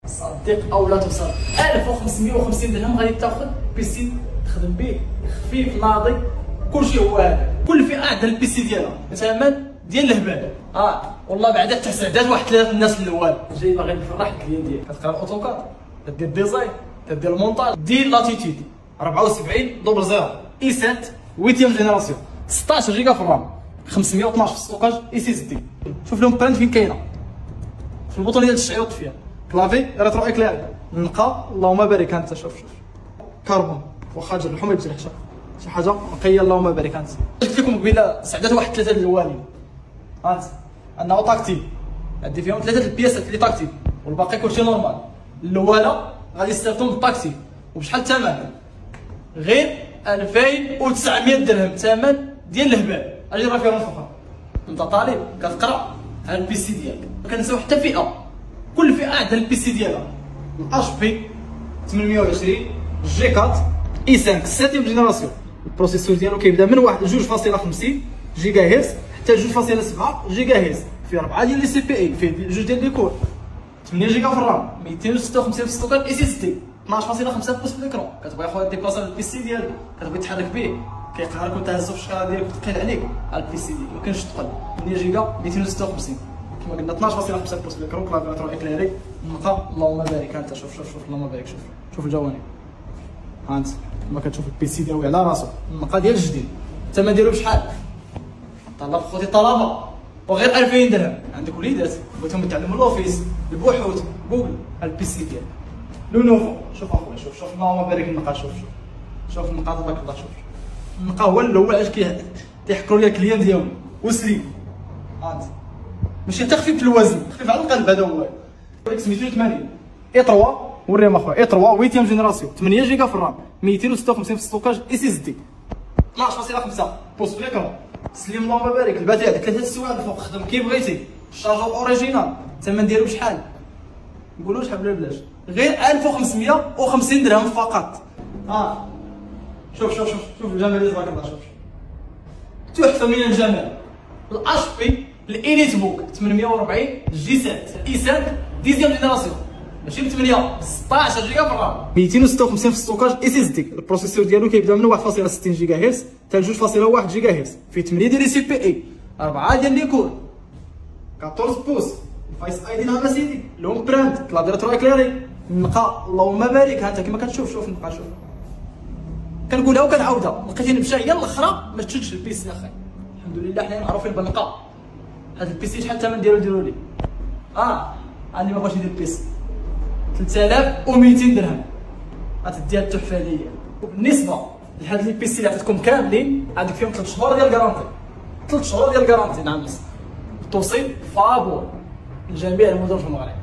صدق او لا تصدق 1550 درهم غادي تاخذ بيسي تخدم به خفيف ناضي كلشي هو هذا. كل فئه عندها البيسي ديالها ثمن ديال الهبال. والله بعدا التسعيدات واحد ثلاثه الناس الاول جاي باغي نفرح الكليان ديالك. كتقرا الاوتوكاد دير ديزاين دير المونتاج دير لاتيتيود 74 دوبل زيرو اي 7 8 جينيراسيون 16 جيجا في الرام 512 في الستوكاج اي سي اس دي. شوف لهم براند فين كاينه في البطون ديال التشعيع والطفيه. كلافي ريترو اكلير نقا اللهم بارك انت. شوف كربون واخا تجرحو ما يتجرحش شي حاجه نقيه اللهم بارك انت. قلت لكم قبيله سعدات واحد ثلاثه الاولين انه تاكتيل عندي فيهم ثلاثه البياسات اللي تاكتيل والباقي كلشي نورمال. الاولى غادي يستافدوا بالتاكتيل وبشحال الثمن؟ غير 2900 درهم ثمن ديال الهبال. اجي ريفيرونس اخرى انت طالب كتقرا على البيسي ديالك ما كنساو حتى فئه. كل فئه عندها البيسي ديالها. الاش بي 820 جي 4 اي 5 7 جينيراسيون. البروسيسور ديالو كيبدا من 2.50 جيجا هرتز حتى 2.7 جيجا هرتز. فيه 4 ديال لي سي بي اي، فيه 2 ديال لي كور، 8 جيجا في الرام، 256 في الستوكاج اي سي اس دي، 12.5 بوص في الاكرون. كتبغي اخويا ديبلاصا البيسي ديالك كتبغي تحرك به كيقهرك وتهزو في الشكاره ديالك وتقيل عليك على البيسي ديالك ما كاينش تقل. 8 جيجا 256 كما قلنا 12.5 بوص في الاكرون. كلافي ريترو اكليري نقا اللهم بارك انت. شوف اللهم بارك. شوف الجوانب ها انت كما كتشوف البيسي ديالو على راسو النقا ديال الجديد. الثمن ديالو بشحال؟ طلب خوتي طلبه وغير 2000 درهم. عندك وليدات بغيتهم يتعلموا الاوفيس البحوث جوجل البيسي ديالك لو نوفو. شوف اخويا شوف اللهم بارك النقا. شوف النقا تبارك الله. شوف النقا هو الاول علاش كيحكروا ليا الكليان ديالهم وسليم. انت ماشي تخفيف في الوزن، خفيف على القلب. هذا هو اكس 280 اي 3 وريهم اخويا اي 3 8 جينيراسيون 8 جيجا في الرام 256 في الستوكاج اي سي اس دي 12.5 بوص في الاكرون. سليم اللهم بارك. الباتري عندك 3 سوايع الفوق خدم كي بغيتي. الشارجور اوريجينال الثمن ديالو بشحال؟ نقولوا شحال بلاش غير 1550 درهم فقط. شوف الجمال تبارك الله. شوف تحفه من الجمال. الاش بي الاليت بوك 840 جي 7 اي 7 10 جينيراسيون ماشي ب 8 16 جيجا في الرام 256 في الستوكاج اي سي اس دي. البروسيسور ديالو كيبدا من 1.60 جيجا هرتز حتى 2.1 جيجا هرتز. فيه 8 ديال لي سي بي اي، 4 ديال لي كور، 14 بوص. الفايس اي دي نهار سيدي لون براند كلافي ريترو اكليري النقا اللهم بارك. ها انت كما كتشوف شوف النقا. شوف كنقولها وكنعاودها لقيتيني مشى هي الاخرى ما تشدش البيسي اخي. الحمد لله حنا معروفين بالنقا. هذا البيسي شحال الثمن ديالو؟ ديروا لي اللي ما بغاش يدير البيسي 3200 درهم. غتديها التحفه ديالي. وبالنسبه لهاد لي بيسي اللي عطيتكم كاملين عندك فيهم 3 شهور ديال الكارونتي. 3 شهور ديال الكارونتي. نعم التوصيل فابور لجميع المدن في المغرب.